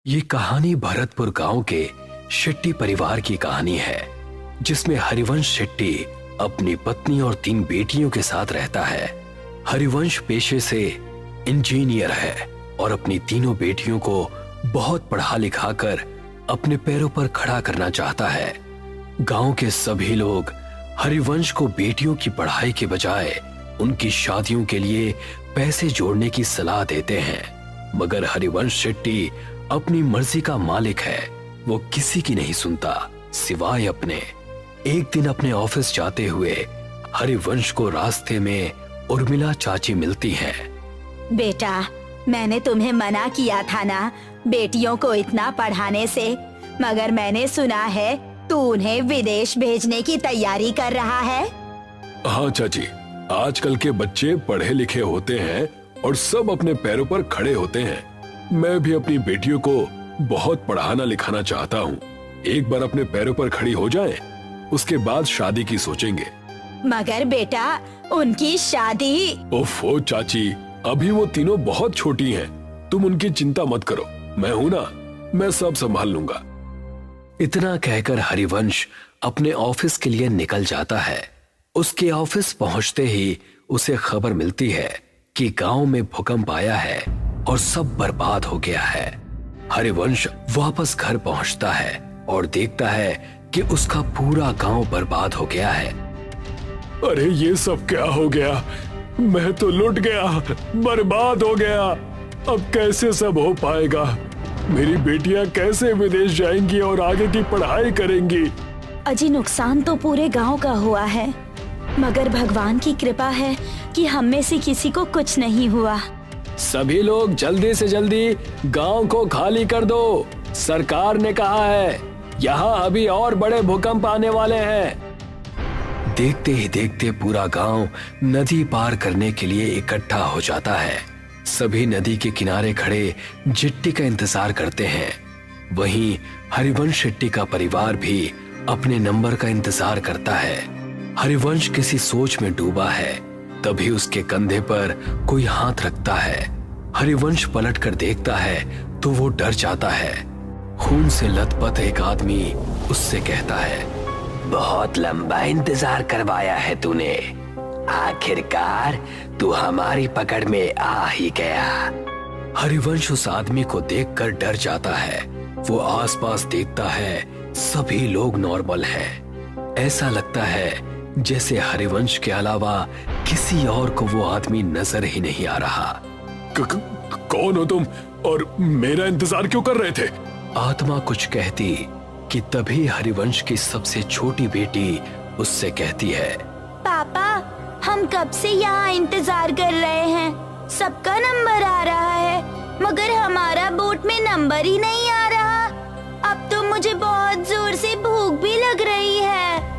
ये कहानी भरतपुर गांव के शेट्टी परिवार की कहानी है, जिसमें हरिवंश शेट्टी अपनी पत्नी और 3 बेटियों के साथ रहता है। हरिवंश पेशे से इंजीनियर है और अपनी तीनों बेटियों को बहुत पढ़ा लिखा कर अपने पैरों पर खड़ा करना चाहता है। गांव के सभी लोग हरिवंश को बेटियों की पढ़ाई के बजाय उनकी शादियों के लिए पैसे जोड़ने की सलाह देते हैं, मगर हरिवंश शेट्टी अपनी मर्जी का मालिक है। वो किसी की नहीं सुनता सिवाय अपने। एक दिन अपने ऑफिस जाते हुए हरिवंश को रास्ते में उर्मिला चाची मिलती हैं। बेटा, मैंने तुम्हें मना किया था ना बेटियों को इतना पढ़ाने से, मगर मैंने सुना है तू उन्हें विदेश भेजने की तैयारी कर रहा है। हाँ चाची, आजकल के बच्चे पढ़े लिखे होते हैं और सब अपने पैरों पर खड़े होते हैं। मैं भी अपनी बेटियों को बहुत पढ़ाना लिखाना चाहता हूँ। एक बार अपने पैरों पर खड़ी हो जाएं, उसके बाद शादी की सोचेंगे। मगर बेटा, उनकी शादी। ओफो चाची, अभी वो तीनों बहुत छोटी हैं। तुम उनकी चिंता मत करो, मैं हूँ ना, मैं सब संभाल लूंगा। इतना कहकर हरिवंश अपने ऑफिस के लिए निकल जाता है। उसके ऑफिस पहुंचते ही उसे खबर मिलती है कि गांव में भूकंप आया है और सब बर्बाद हो गया है। हरिवंश वापस घर पहुंचता है और देखता है कि उसका पूरा गांव बर्बाद हो गया है। अरे ये सब क्या हो गया? मैं तो लुट गया, बर्बाद हो गया। अब कैसे सब हो पाएगा? मेरी बेटियां कैसे विदेश जाएंगी और आगे की पढ़ाई करेंगी? अजी, नुकसान तो पूरे गांव का हुआ है, मगर भगवान की कृपा है कि हम में से किसी को कुछ नहीं हुआ। सभी लोग जल्दी से जल्दी गांव को खाली कर दो। सरकार ने कहा है यहाँ अभी और बड़े भूकंप आने वाले हैं। देखते ही देखते पूरा गांव नदी पार करने के लिए इकट्ठा हो जाता है। सभी नदी के किनारे खड़े जिट्टी का इंतजार करते हैं। वहीं हरिवंश शेट्टी का परिवार भी अपने नंबर का इंतजार करता है। हरिवंश किसी सोच में डूबा है, तभी उसके कंधे पर कोई हाथ रखता है। हरिवंश पलट कर देखता है तो वो डर जाता है। खून से लथपथ एक आदमी उससे कहता है, बहुत लंबा इंतजार करवाया है तूने, आखिरकार तू हमारी पकड़ में आ ही गया। हरिवंश उस आदमी को देखकर डर जाता है। वो आसपास देखता है, सभी लोग नॉर्मल हैं। ऐसा लगता है जैसे हरिवंश के अलावा किसी और को वो आदमी नजर ही नहीं आ रहा। कौन हो तुम और मेरा इंतजार क्यों कर रहे थे? आत्मा कुछ कहती कि तभी हरिवंश की सबसे छोटी बेटी उससे कहती है, पापा, हम कब से यहाँ इंतजार कर रहे हैं। सबका नंबर आ रहा है, मगर हमारा बोट में नंबर ही नहीं आ रहा। अब तो मुझे बहुत जोर से भूख भी लग रही है।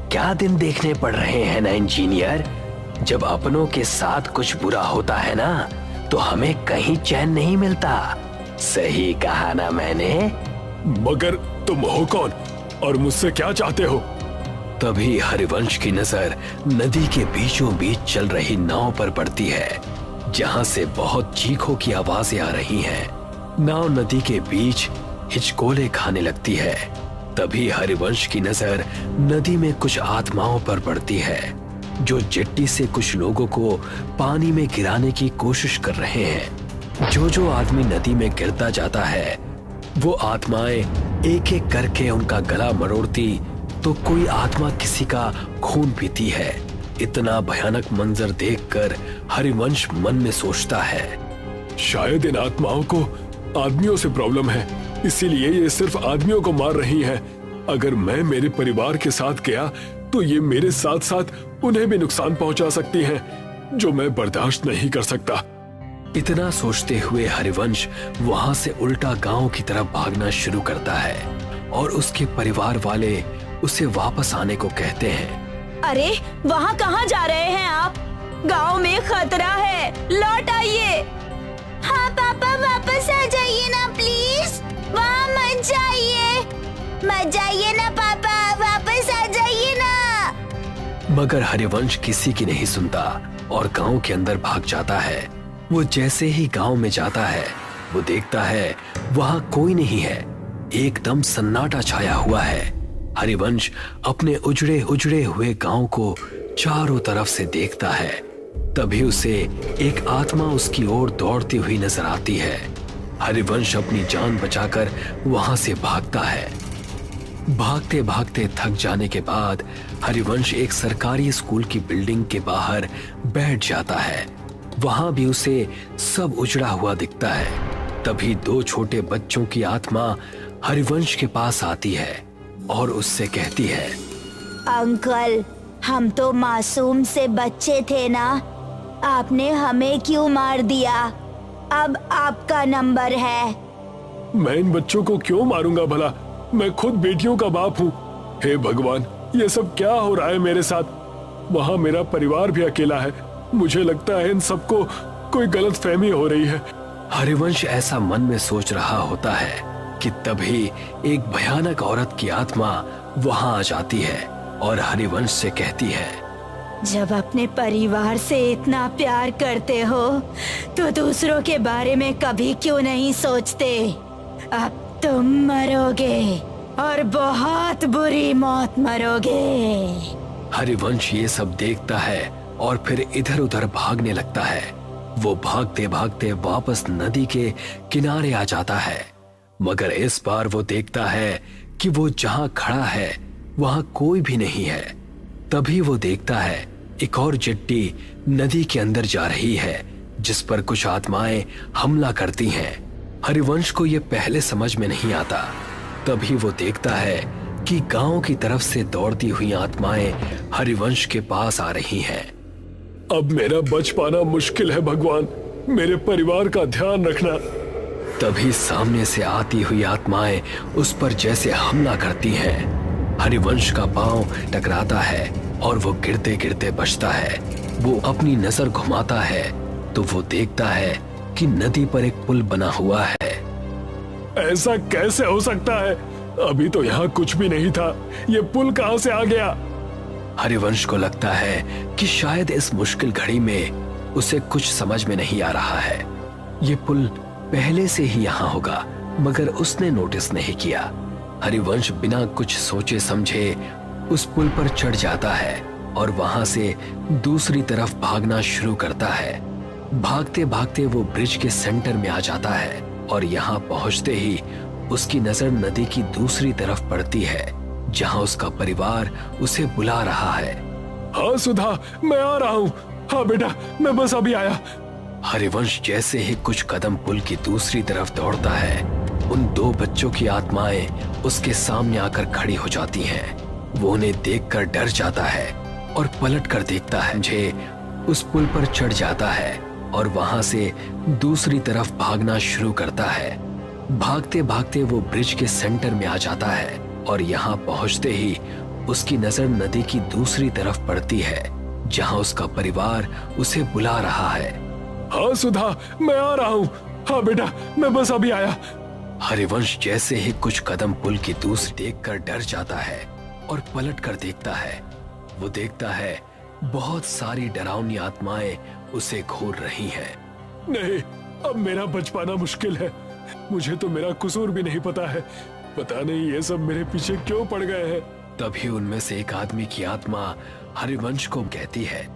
क्या दिन देखने पड़ रहे हैं ना इंजीनियर। जब अपनों के साथ कुछ बुरा होता है ना, तो हमें कहीं चैन नहीं मिलता। सही कहा ना मैंने? मगर तुम हो कौन और मुझसे क्या चाहते हो? तभी हरिवंश की नजर नदी के बीचों बीच चल रही नाव पर पड़ती है, जहां से बहुत चीखों की आवाजें आ रही हैं। नाव नदी के बीच हिचकोले खाने लगती है। तभी हरिवंश की नजर नदी में कुछ आत्माओं पर पड़ती है, जो जेट्टी से कुछ लोगों को पानी में गिराने की कोशिश कर रहे हैं। जो आदमी नदी में गिरता जाता है, वो आत्माएं एक एक करके उनका गला मरोड़ती, तो कोई आत्मा किसी का खून पीती है। इतना भयानक मंजर देखकर हरिवंश मन में सोचता है, शायद इन आत्माओं को आदमियों से प्रॉब्लम है, इसीलिए ये सिर्फ आदमियों को मार रही हैं। अगर मैं मेरे परिवार के साथ गया तो ये मेरे साथ साथ उन्हें भी नुकसान पहुंचा सकती हैं, जो मैं बर्दाश्त नहीं कर सकता। इतना सोचते हुए हरिवंश वहां से उल्टा गांव की तरफ भागना शुरू करता है और उसके परिवार वाले उसे वापस आने को कहते हैं। अरे, वहाँ कहाँ जा रहे हैं आप? गांव में खतरा है, लौट आइए। हाँ पापा, वापस आ जाइए ना प्लीज। वहाँ मत जाइए ना पापा, वापस आ जाइए ना। मगर हरिवंश किसी की नहीं सुनता और गांव के अंदर भाग जाता है। वो जैसे ही गांव में जाता है वो देखता है वहां कोई नहीं है। एकदम सन्नाटा छाया हुआ है। हरिवंश अपने उजड़े उजड़े हुए गांव को चारों तरफ से देखता है। तभी उसे एक आत्मा उसकी ओर दौड़ती हुई नजर आती है। हरिवंश अपनी जान बचाकर वहां से भागता है। भागते भागते थक जाने के बाद हरिवंश एक सरकारी स्कूल की बिल्डिंग के बाहर बैठ जाता है। वहां भी उसे सब उजड़ा हुआ दिखता है। तभी दो छोटे बच्चों की आत्मा हरिवंश के पास आती है और उससे कहती है, अंकल, हम तो मासूम से बच्चे थे ना, आपने हमें क्यों मार दिया? अब आपका नंबर है। मैं इन बच्चों को क्यों मारूंगा भला? मैं खुद बेटियों का बाप हूँ। हे भगवान, ये सब क्या हो रहा है मेरे साथ? वहाँ मेरा परिवार भी अकेला है। मुझे लगता है इन सबको कोई गलतफहमी हो रही है। हरिवंश ऐसा मन में सोच रहा होता है कि तभी एक भयानक औरत की आत्मा वहां आ जाती है और हरिवंश से कहती है, जब अपने परिवार से इतना प्यार करते हो तो दूसरों के बारे में कभी क्यों नहीं सोचते? अब तुम मरोगे और बहुत बुरी मौत मरोगे। हरिवंश ये सब देखता है और फिर इधर उधर भागने लगता है। वो भागते भागते वापस नदी के किनारे आ जाता है, मगर इस बार वो देखता है कि वो जहां खड़ा है वहां कोई भी नहीं है। तभी वो देखता है एक और चिट्टी नदी के अंदर जा रही है जिस पर कुछ आत्माएं हमला करती हैं। हरिवंश को ये पहले समझ में नहीं आता। तभी वो देखता है कि गांव की तरफ से दौड़ती हुई आत्माएं हरिवंश के पास आ रही हैं। अब मेरा बच पाना मुश्किल है भगवान, मेरे परिवार का ध्यान रखना। तभी सामने से आती हुई आत्माएं उस पर जैसे हमला करती हैं। हरिवंश का पांव टकराता है और वो गिरते गिरते बचता है। वो अपनी नजर घुमाता है तो वो देखता है कि नदी पर एक पुल बना हुआ है। ऐसा कैसे हो सकता है? अभी तो यहाँ कुछ भी नहीं था, ये पुल कहाँ से आ गया? हरिवंश को लगता है कि शायद इस मुश्किल घड़ी में उसे कुछ समझ में नहीं आ रहा है। ये पुल पहले से ही यहाँ होगा, मगर उसने नोटिस नहीं किया। हरिवंश बिना कुछ सोचे समझे उस पुल पर चढ़ जाता है और वहां से दूसरी तरफ भागना शुरू करता है। भागते भागते वो ब्रिज के सेंटर में आ जाता है और यहाँ पहुंचते ही उसकी नजर नदी की दूसरी तरफ पड़ती है जहाँ उसका परिवार उसे बुला रहा है। हाँ सुधा, मैं आ रहा हूँ। हाँ बेटा, मैं बस अभी आया। हरिवंश जैसे ही कुछ कदम पुल की दूसरी तरफ दौड़ता है, उन दो बच्चों की आत्माएं उसके सामने आकर खड़ी हो जाती हैं। वो उन्हें देखकर डर जाता है और पलट कर देखता है। मुझे उस पुल पर चढ़ जाता है और वहां से दूसरी तरफ भागना शुरू करता है। भागते भागते वो ब्रिज के सेंटर में आ जाता है और यहाँ पहुंचते ही उसकी नजर नदी की दूसरी तरफ पड़ती है जहाँ उसका परिवार उसे बुला रहा है। हाँ सुधा, मैं आ रहा हूँ। हाँ बेटा, मैं बस अभी आया। हरिवंश जैसे ही कुछ कदम पुल की दूसरी देखकर डर जाता है और पलट कर देखता है। वो देखता है बहुत सारी डरावनी आत्माएं उसे घूर रही हैं। नहीं, अब मेरा बच पाना मुश्किल है। मुझे तो मेरा कसूर भी नहीं पता है। पता नहीं ये सब मेरे पीछे क्यों पड़ गए हैं। तभी उनमें से एक आदमी की आत्मा हरिवंश को कहती है,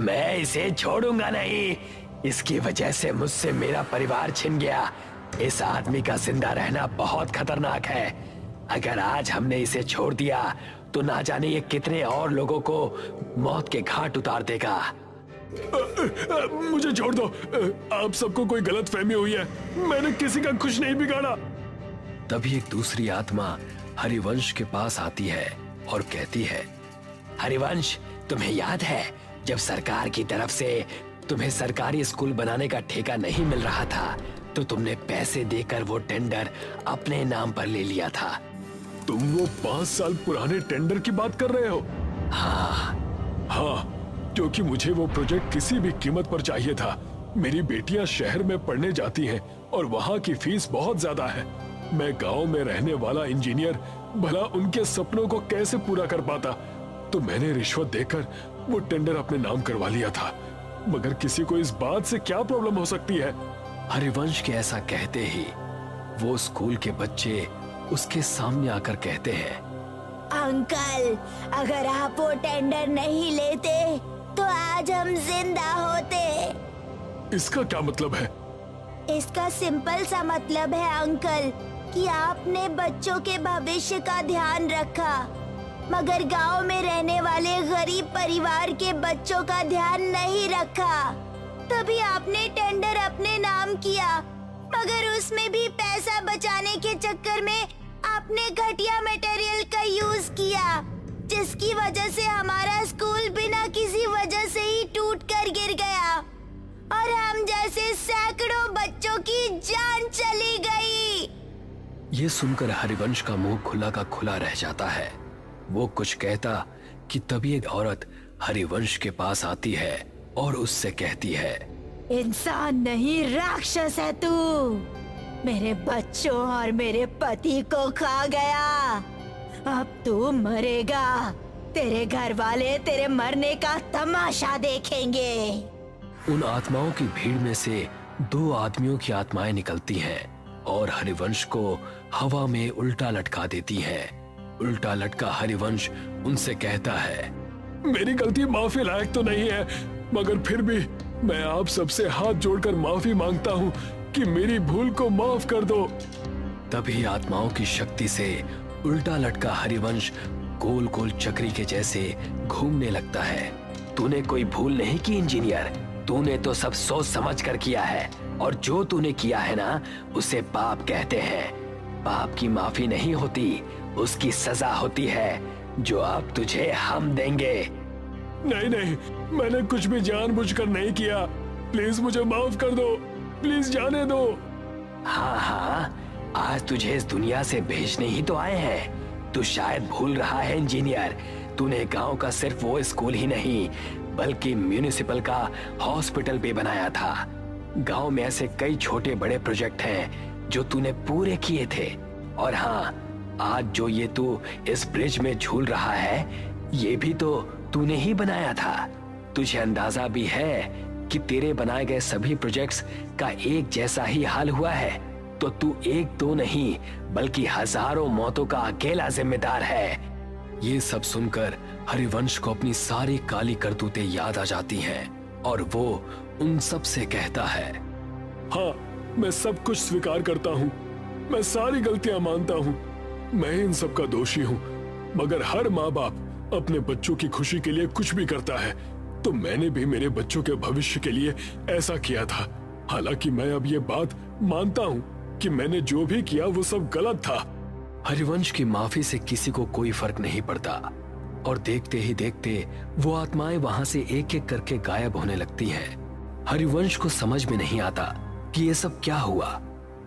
मैं इसे छोड़ूंगा नहीं। इसकी वजह से मुझसे मेरा परिवार छिन गया। इस आदमी का जिंदा रहना बहुत खतरनाक है। अगर आज हमने इसे छोड़ दिया तो ना जाने ये कितने और लोगों को मौत के घाट उतार देगा। मुझे छोड़ दो। आप सबको कोई गलतफहमी हुई है। मैंने किसी का कुछ नहीं बिगाड़ा। तभी एक दूसरी आत्मा हरिवंश के पास आती है और कहती है, हरिवंश, तुम्हें याद है जब सरकार की तरफ से तुम्हें सरकारी स्कूल बनाने का ठेका नहीं मिल रहा था तो तुमने पैसे देकर वो टेंडर अपने नाम पर ले लिया था। तुम वो 5 साल पुराने टेंडर की बात कर रहे हो? हाँ, क्योंकि मुझे वो प्रोजेक्ट किसी भी कीमत पर चाहिए था। मेरी बेटियां शहर में पढ़ने जाती हैं और वहाँ की फीस बहुत ज्यादा है। मैं गांव में रहने वाला इंजीनियर भला उनके सपनों को कैसे पूरा कर पाता? तो मैंने रिश्वत देकर वो टेंडर अपने नाम करवा लिया था। मगर किसी को इस बात से क्या प्रॉब्लम हो सकती है? हरिवंश के ऐसा कहते ही वो स्कूल के बच्चे उसके सामने आकर कहते हैं, अंकल, अगर आप वो टेंडर नहीं लेते तो आज हम जिंदा होते। इसका क्या मतलब है? इसका सिंपल सा मतलब है अंकल कि आपने बच्चों के भविष्य का ध्यान रखा, मगर गांव में रहने वाले गरीब परिवार के बच्चों का ध्यान नहीं रखा। तभी आपने टेंडर अपने नाम किया, मगर उसमें भी पैसा बचाने के चक्कर में आपने घटिया मटेरियल का यूज किया, जिसकी वजह से हमारा स्कूल बिना किसी वजह से ही टूट कर गिर गया और हम जैसे सैकड़ों बच्चों की जान चली गई। ये सुनकर हरिवंश का मुंह खुला का खुला रह जाता है। वो कुछ कहता कि तभी एक औरत हरिवंश के पास आती है और उससे कहती है, इंसान नहीं, राक्षस है तू। मेरे बच्चों और मेरे पति को खा गया, अब तू मरेगा। तेरे घर वाले तेरे मरने का तमाशा देखेंगे। उन आत्माओं की भीड़ में से 2 आदमियों की आत्माएं निकलती हैं और हरिवंश को हवा में उल्टा लटका देती हैं। उल्टा लटका हरिवंश उनसे कहता है, मेरी गलती माफी लायक तो नहीं है, मगर फिर भी मैं आप सबसे हाथ जोड़कर माफी मांगता हूँ कि मेरी भूल को माफ कर दो। तभी आत्माओं की शक्ति से उल्टा लटका हरिवंश गोल गोल चक्री के जैसे घूमने लगता है। तूने कोई भूल नहीं की इंजीनियर, तूने तो सब सोच समझ कर किया है, और जो तूने किया है ना उसे पाप कहते हैं। पाप की माफी नहीं होती, उसकी सजा होती है, जो अब तुझे हम देंगे। नहीं नहीं, मैंने कुछ भी जानबूझकर नहीं किया, प्लीज मुझे माफ कर दो, प्लीज जाने दो। हाँ हाँ, आज तुझे इस दुनिया से भेजने ही तो आए हैं। तू शायद भूल रहा है इंजीनियर, तूने गांव का सिर्फ वो स्कूल ही नहीं बल्कि म्यूनिसिपल का हॉस्पिटल भी बनाया था। गांव में ऐसे कई छोटे बड़े प्रोजेक्ट हैं जो तूने पूरे किए थे। और हाँ, आज जो ये तू इस ब्रिज में झूल रहा है, ये भी तो तूने ही बनाया था। तुझे अंदाजा भी है कि तेरे बनाए गए सभी प्रोजेक्ट्स का एक जैसा ही हाल हुआ है, तो तू एक दो नहीं बल्कि हजारों मौतों का अकेला जिम्मेदार है। ये सब सुनकर हरिवंश को अपनी सारी काली करतूतें याद आ जाती हैं और वो उन सब से कहता है, हाँ, मैं सब कुछ स्वीकार करता हूँ, मैं सारी गलतियां मानता हूँ, मैं इन सब का दोषी हूँ। मगर हर माँ बाप अपने बच्चों की खुशी के लिए कुछ भी करता है, तो मैंने भी मेरे बच्चों के भविष्य के लिए ऐसा किया था। हालांकि मैं अब ये बात मानता हूँ कि मैंने जो भी किया वो सब गलत था। हरिवंश की माफी से किसी को कोई फर्क नहीं पड़ता और देखते ही देखते वो आत्माएं वहां से एक एक करके गायब होने लगती हैं। हरिवंश को समझ में नहीं आता कि ये सब क्या हुआ।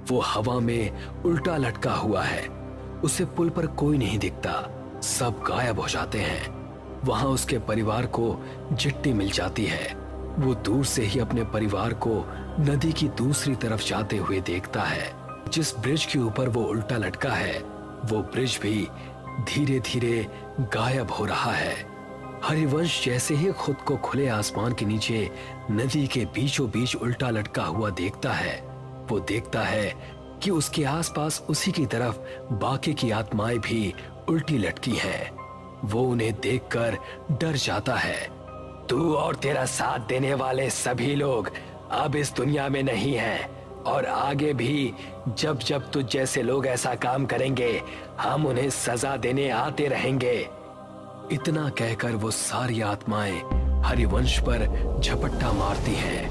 वो हवा में उल्टा लटका हुआ है, उसे पुल पर कोई नहीं दिखता, सब गायब हो जाते हैं। वहां उसके परिवार को चिट्ठी मिल जाती है। वो दूर से ही अपने परिवार को नदी की दूसरी तरफ जाते हुए देखता है। जिस ब्रिज के ऊपर वो उल्टा लटका है, वो ब्रिज भी धीरे धीरे गायब हो रहा है। हरिवंश जैसे ही खुद को खुले आसमान के नीचे नदी के बीचों बीच उल्टा लटका हुआ देखता है, वो देखता है कि उसके आसपास उसी की तरफ बाकी की आत्माएं भी उल्टी लटकी हैं। वो उन्हें देखकर डर जाता है। तू और तेरा साथ देने वाले सभी लोग अब इस दुनिया में नहीं हैं, और आगे भी जब जब तुझ जैसे लोग ऐसा काम करेंगे, हम उन्हें सजा देने आते रहेंगे। इतना कहकर वो सारी आत्माएं हरिवंश पर झपट्टा मारती हैं